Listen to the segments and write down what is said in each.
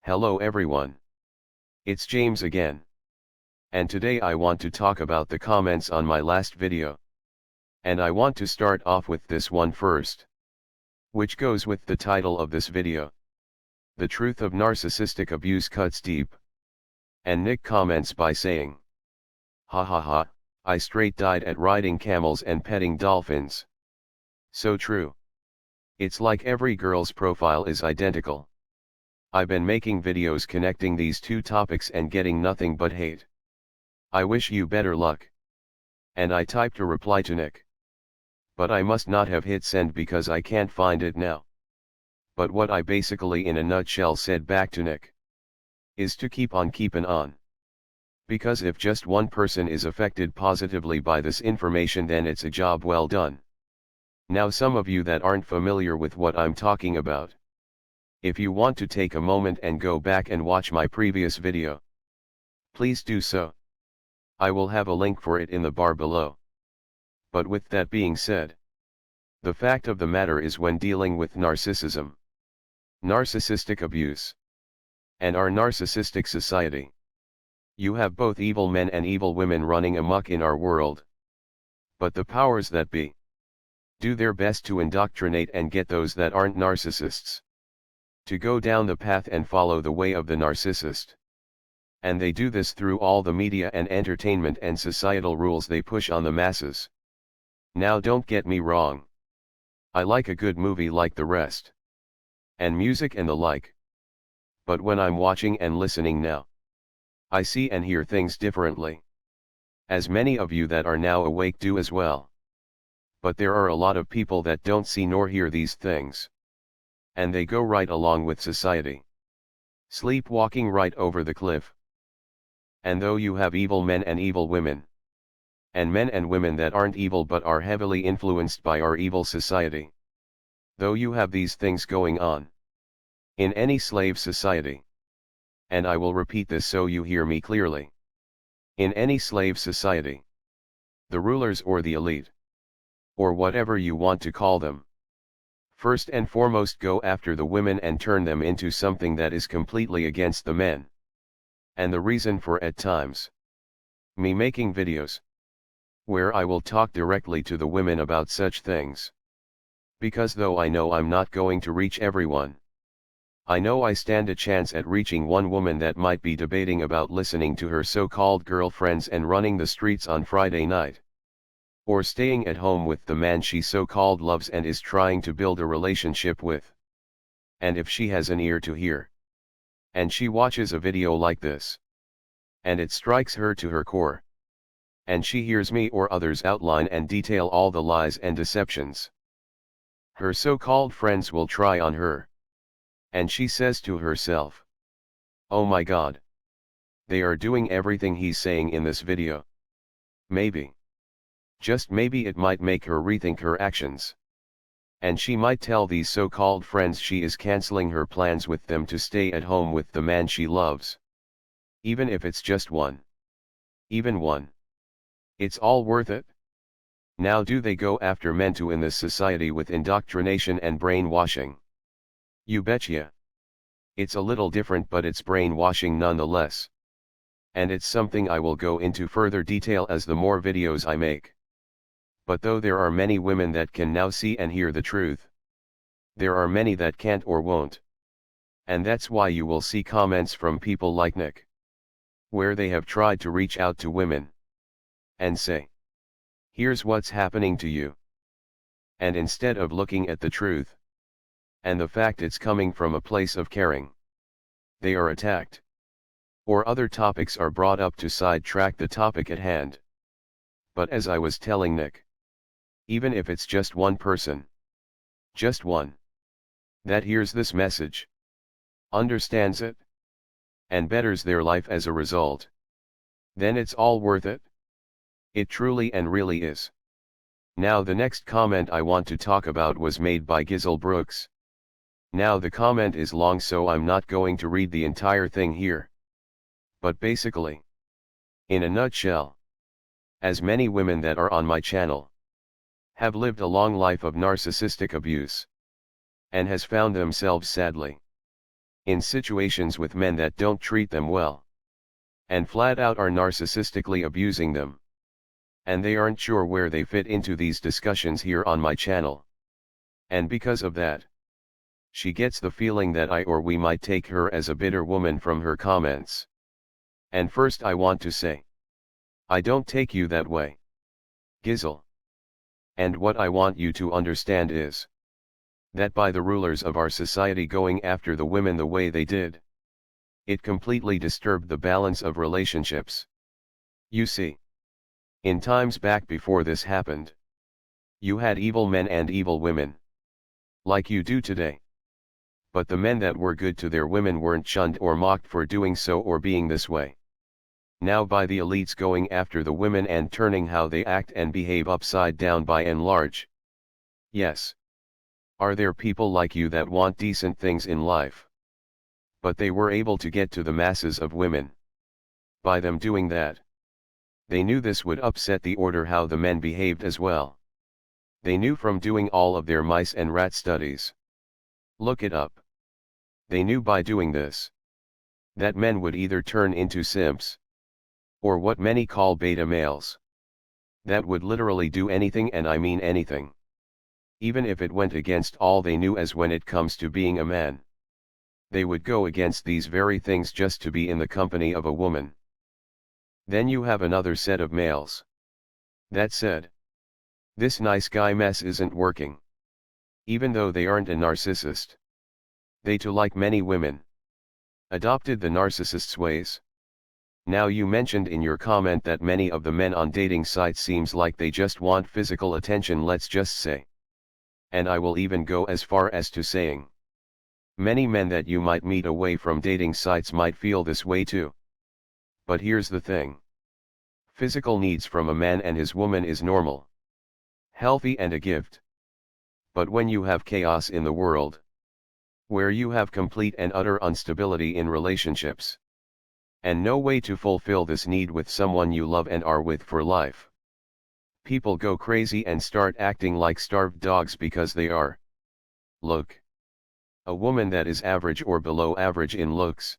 Hello everyone. It's James again. And today I want to talk about the comments on my last video. And I want to start off with this one first, which goes with the title of this video. The truth of narcissistic abuse cuts deep. And Nick comments by saying, "Ha ha ha, I straight died at riding camels and petting dolphins." So true. It's like every girl's profile is identical. I've been making videos connecting these two topics and getting nothing but hate. I wish you better luck. And I typed a reply to Nick. But I must not have hit send because I can't find it now. But what I basically in a nutshell said back to Nick is to keep on keeping on. Because if just one person is affected positively by this information, then it's a job well done. Now some of you that aren't familiar with what I'm talking about, if you want to take a moment and go back and watch my previous video, please do so. I will have a link for it in the bar below. But with that being said, the fact of the matter is, when dealing with narcissism, narcissistic abuse, and our narcissistic society, you have both evil men and evil women running amok in our world. But the powers that be do their best to indoctrinate and get those that aren't narcissists to go down the path and follow the way of the narcissist. And they do this through all the media and entertainment and societal rules they push on the masses. Now don't get me wrong. I like a good movie like the rest, and music and the like. But when I'm watching and listening now, I see and hear things differently. As many of you that are now awake do as well. But there are a lot of people that don't see nor hear these things. And they go right along with society, sleepwalking right over the cliff. And though you have evil men and evil women, and men and women that aren't evil but are heavily influenced by our evil society, though you have these things going on in any slave society, and I will repeat this so you hear me clearly, in any slave society, the rulers or the elite, or whatever you want to call them, first and foremost go after the women and turn them into something that is completely against the men. And the reason for at times me making videos where I will talk directly to the women about such things, because though I know I'm not going to reach everyone, I know I stand a chance at reaching one woman that might be debating about listening to her so-called girlfriends and running the streets on Friday night, or staying at home with the man she so-called loves and is trying to build a relationship with. And if she has an ear to hear, and she watches a video like this, and it strikes her to her core, and she hears me or others outline and detail all the lies and deceptions her so-called friends will try on her, and she says to herself, "Oh my God, they are doing everything he's saying in this video." Maybe, just maybe, it might make her rethink her actions. And she might tell these so-called friends she is canceling her plans with them to stay at home with the man she loves. Even if it's just one. Even one. It's all worth it. Now do they go after men too in this society with indoctrination and brainwashing? You betcha. It's a little different, but it's brainwashing nonetheless. And it's something I will go into further detail as the more videos I make. But though there are many women that can now see and hear the truth, there are many that can't or won't. And that's why you will see comments from people like Nick, where they have tried to reach out to women and say, "Here's what's happening to you." And instead of looking at the truth and the fact it's coming from a place of caring, they are attacked. Or other topics are brought up to sidetrack the topic at hand. But as I was telling Nick, even if it's just one person, just one, that hears this message, understands it, and betters their life as a result, then it's all worth it. It truly and really is. Now the next comment I want to talk about was made by Gizzle Brooks. Now the comment is long, so I'm not going to read the entire thing here. But basically, in a nutshell, as many women that are on my channel have lived a long life of narcissistic abuse, and has found themselves sadly in situations with men that don't treat them well, and flat out are narcissistically abusing them. And they aren't sure where they fit into these discussions here on my channel. And because of that, she gets the feeling that I or we might take her as a bitter woman from her comments. And first I want to say, I don't take you that way, Gizzle. And what I want you to understand is that by the rulers of our society going after the women the way they did, it completely disturbed the balance of relationships. You see, in times back before this happened, you had evil men and evil women, like you do today. But the men that were good to their women weren't shunned or mocked for doing so or being this way. Now by the elites going after the women and turning how they act and behave upside down by and large. Yes. Are there people like you that want decent things in life? But they were able to get to the masses of women. By them doing that, they knew this would upset the order how the men behaved as well. They knew from doing all of their mice and rat studies. Look it up. They knew by doing this, that men would either turn into simps, or what many call beta males, that would literally do anything, and I mean anything, even if it went against all they knew as when it comes to being a man. They would go against these very things just to be in the company of a woman. Then you have another set of males that said, this nice guy mess isn't working. Even though they aren't a narcissist, they too, like many women, adopted the narcissist's ways. Now you mentioned in your comment that many of the men on dating sites seems like they just want physical attention, let's just say. And I will even go as far as to saying, many men that you might meet away from dating sites might feel this way too. But here's the thing. Physical needs from a man and his woman is normal, healthy and a gift. But when you have chaos in the world, where you have complete and utter instability in relationships, and no way to fulfill this need with someone you love and are with for life, people go crazy and start acting like starved dogs because they are. Look. A woman that is average or below average in looks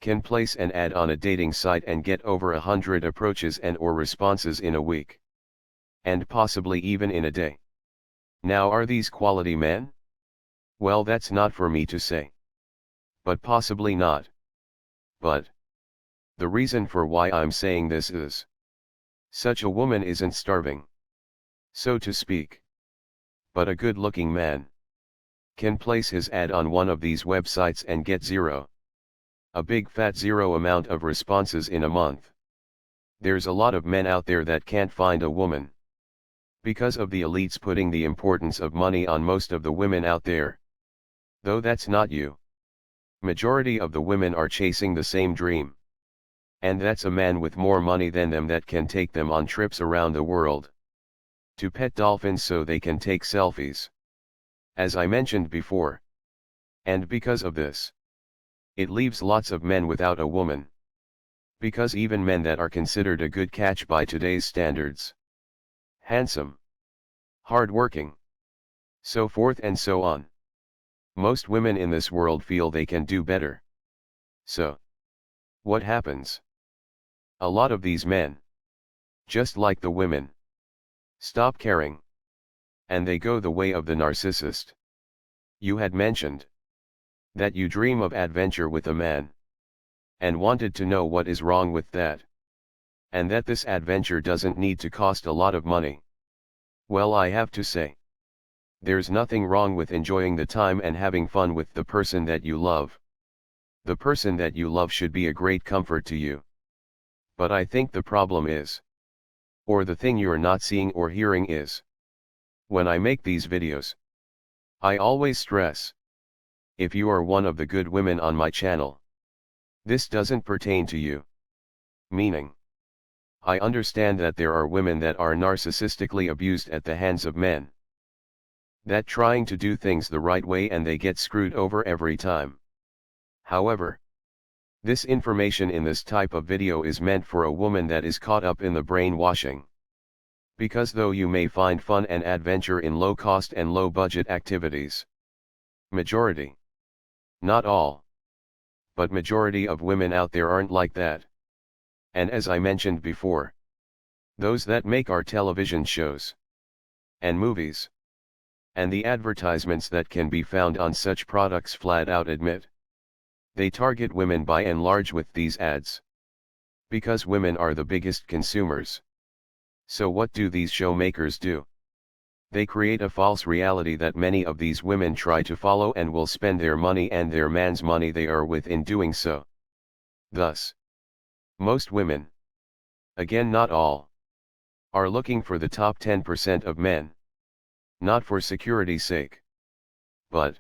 can place an ad on a dating site and get over 100 approaches and or responses in a week. And possibly even in a day. Now are these quality men? Well, that's not for me to say. But possibly not. But the reason for why I'm saying this is, such a woman isn't starving, so to speak. But a good-looking man can place his ad on one of these websites and get a big fat zero amount of responses in a month. There's a lot of men out there that can't find a woman, because of the elites putting the importance of money on most of the women out there. Though that's not you. Majority of the women are chasing the same dream. And that's a man with more money than them that can take them on trips around the world, to pet dolphins so they can take selfies, as I mentioned before. And because of this, it leaves lots of men without a woman. Because even men that are considered a good catch by today's standards, handsome, hard-working, so forth and so on, most women in this world feel they can do better. So, what happens? A lot of these men, just like the women, stop caring, and they go the way of the narcissist. You had mentioned that you dream of adventure with a man, and wanted to know what is wrong with that, and that this adventure doesn't need to cost a lot of money. Well, I have to say, there's nothing wrong with enjoying the time and having fun with the person that you love. The person that you love should be a great comfort to you. But I think the problem is, or the thing you're not seeing or hearing is, when I make these videos, I always stress, if you are one of the good women on my channel, this doesn't pertain to you. Meaning, I understand that there are women that are narcissistically abused at the hands of men, that trying to do things the right way and they get screwed over every time. However, this information in this type of video is meant for a woman that is caught up in the brainwashing. Because though you may find fun and adventure in low-cost and low-budget activities, majority, not all, But majority of women out there aren't like that. And as I mentioned before, those that make our television shows and movies and the advertisements that can be found on such products flat out admit they target women by and large with these ads. Because women are the biggest consumers. So what do these show makers do? They create a false reality that many of these women try to follow and will spend their money and their man's money they are with in doing so. Thus, most women, again not all, are looking for the top 10% of men. Not for security's sake. But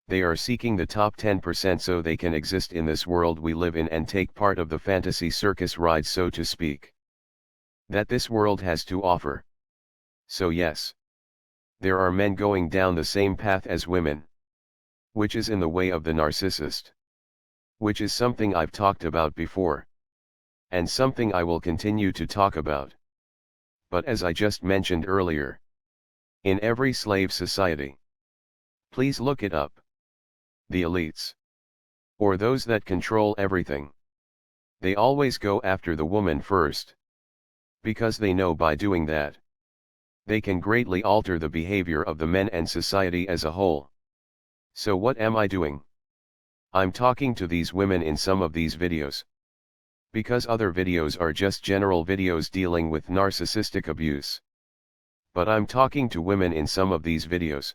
they are seeking the top 10% so they can exist in this world we live in and take part of the fantasy circus ride, so to speak, that this world has to offer. So yes, there are men going down the same path as women, which is in the way of the narcissist, which is something I've talked about before, and something I will continue to talk about. But as I just mentioned earlier, in every slave society, please look it up, the elites, or those that control everything, they always go after the woman first, because they know by doing that, they can greatly alter the behavior of the men and society as a whole. So what am I doing? I'm talking to these women in some of these videos, because other videos are just general videos dealing with narcissistic abuse. But I'm talking to women in some of these videos,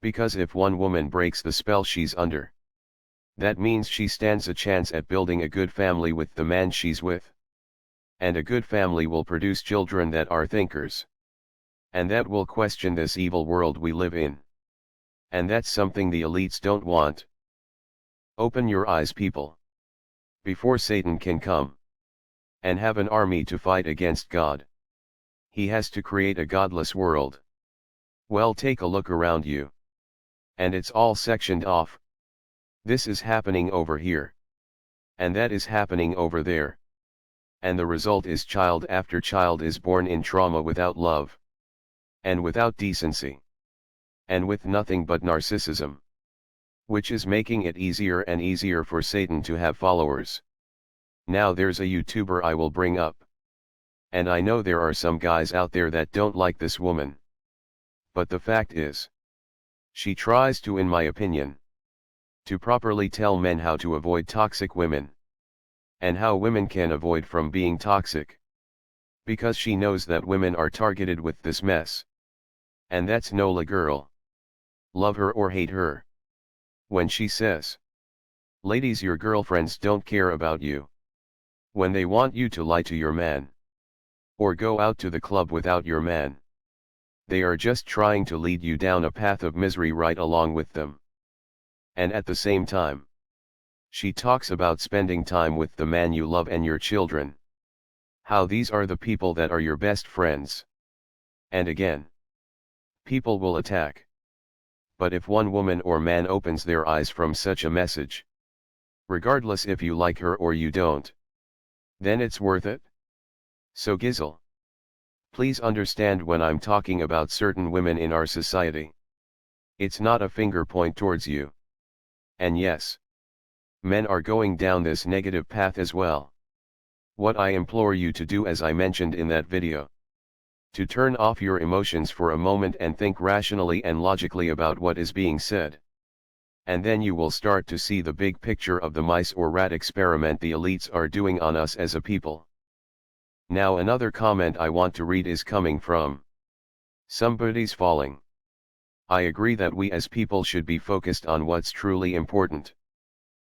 because if one woman breaks the spell she's under, that means she stands a chance at building a good family with the man she's with. And a good family will produce children that are thinkers, and that will question this evil world we live in. And that's something the elites don't want. Open your eyes, people, before Satan can come and have an army to fight against God. He has to create a godless world. Well, take a look around you, and it's all sectioned off. This is happening over here, and that is happening over there. And the result is child after child is born in trauma, without love, and without decency, and with nothing but narcissism, which is making it easier and easier for Satan to have followers. Now there's a YouTuber I will bring up, and I know there are some guys out there that don't like this woman. But the fact is, she tries to, in my opinion, to properly tell men how to avoid toxic women, and how women can avoid from being toxic. Because she knows that women are targeted with this mess. And that's NAWMAL girl. Love her or hate her. When she says, ladies, your girlfriends don't care about you. When they want you to lie to your man, or go out to the club without your man, they are just trying to lead you down a path of misery right along with them. And at the same time, she talks about spending time with the man you love and your children. How these are the people that are your best friends. And again, people will attack. But if one woman or man opens their eyes from such a message, regardless if you like her or you don't, then it's worth it. So Gizzle, please understand when I'm talking about certain women in our society, it's not a finger point towards you. And yes, men are going down this negative path as well. What I implore you to do, as I mentioned in that video, to turn off your emotions for a moment and think rationally and logically about what is being said. And then you will start to see the big picture of the mice or rat experiment the elites are doing on us as a people. Now another comment I want to read is coming from Somebody's Falling. I agree that we as people should be focused on what's truly important.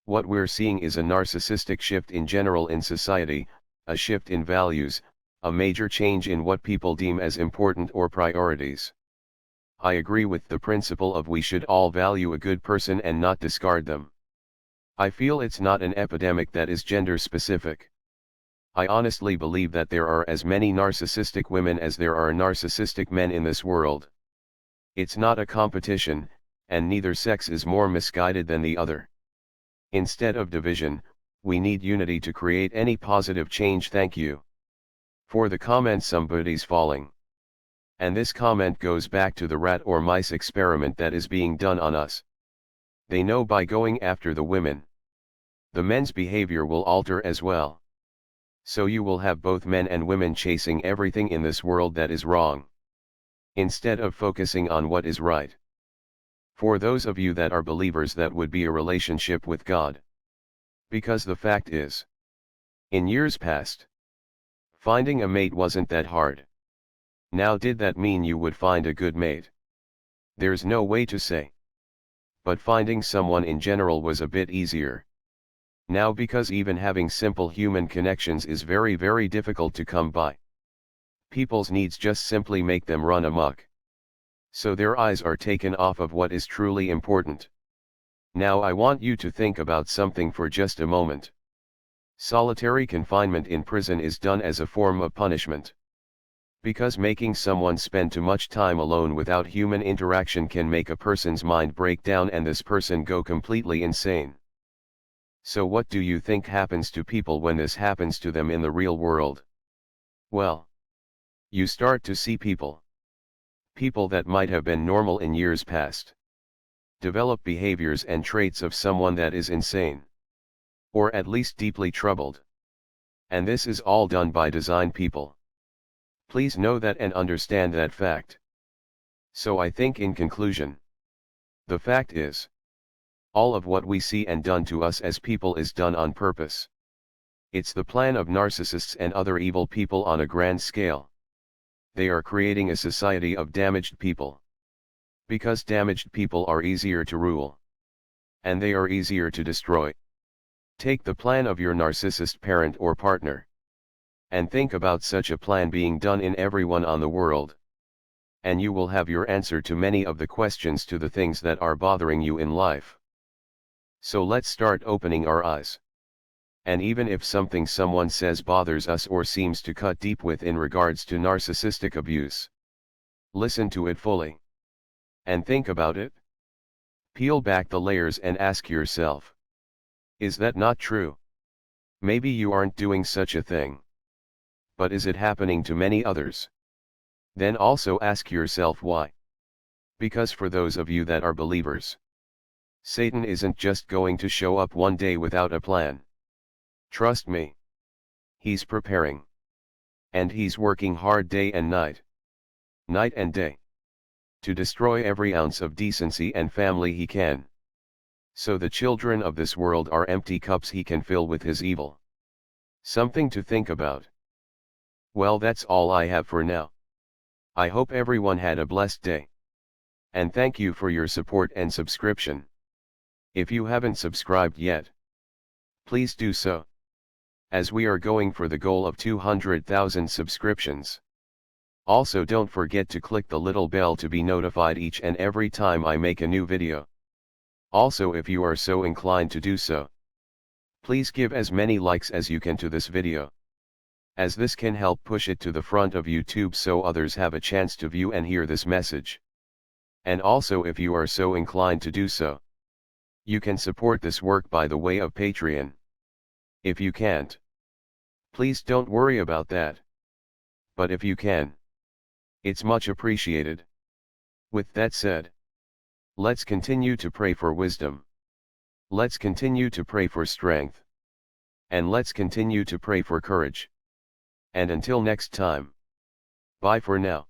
What we're seeing is a narcissistic shift in general in society, a shift in values, a major change in what people deem as important or priorities. I agree with the principle of we should all value a good person and not discard them. I feel it's not an epidemic that is gender specific. I honestly believe that there are as many narcissistic women as there are narcissistic men in this world. It's not a competition, and neither sex is more misguided than the other. Instead of division, we need unity to create any positive change. Thank you for the comment. Somebody's Falling. And this comment goes back to the rat or mice experiment that is being done on us. They know by going after the women, the men's behavior will alter as well. So you will have both men and women chasing everything in this world that is wrong, instead of focusing on what is right. For those of you that are believers, that would be a relationship with God. Because the fact is, in years past, finding a mate wasn't that hard. Now, did that mean you would find a good mate? There's no way to say. But finding someone in general was a bit easier. Now, because even having simple human connections is very, very difficult to come by. People's needs just simply make them run amok. So their eyes are taken off of what is truly important. Now I want you to think about something for just a moment. Solitary confinement in prison is done as a form of punishment. Because making someone spend too much time alone without human interaction can make a person's mind break down and this person go completely insane. So what do you think happens to people when this happens to them in the real world? Well, you start to see people that might have been normal in years past, develop behaviors and traits of someone that is insane, or at least deeply troubled. And this is all done by design, people. Please know that and understand that fact. So I think in conclusion, the fact is, all of what we see and done to us as people is done on purpose. It's the plan of narcissists and other evil people on a grand scale. They are creating a society of damaged people. Because damaged people are easier to rule. And they are easier to destroy. Take the plan of your narcissist parent or partner. And think about such a plan being done in everyone on the world. And you will have your answer to many of the questions to the things that are bothering you in life. So let's start opening our eyes. And even if something someone says bothers us or seems to cut deep with in regards to narcissistic abuse, listen to it fully. And think about it. Peel back the layers and ask yourself, is that not true? Maybe you aren't doing such a thing. But is it happening to many others? Then also ask yourself why. Because for those of you that are believers, Satan isn't just going to show up one day without a plan. Trust me. He's preparing. And he's working hard day and night. Night and day. To destroy every ounce of decency and family he can. So the children of this world are empty cups he can fill with his evil. Something to think about. Well, that's all I have for now. I hope everyone had a blessed day. And thank you for your support and subscription. If you haven't subscribed yet, please do so, as we are going for the goal of 200,000 subscriptions. Also, don't forget to click the little bell to be notified each and every time I make a new video. Also, if you are so inclined to do so, please give as many likes as you can to this video, as this can help push it to the front of YouTube so others have a chance to view and hear this message. And also, if you are so inclined to do so, you can support this work by the way of Patreon. If you can't, please don't worry about that. But if you can, it's much appreciated. With that said, let's continue to pray for wisdom. Let's continue to pray for strength. And let's continue to pray for courage. And until next time, bye for now.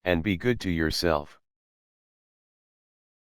And be good to yourself.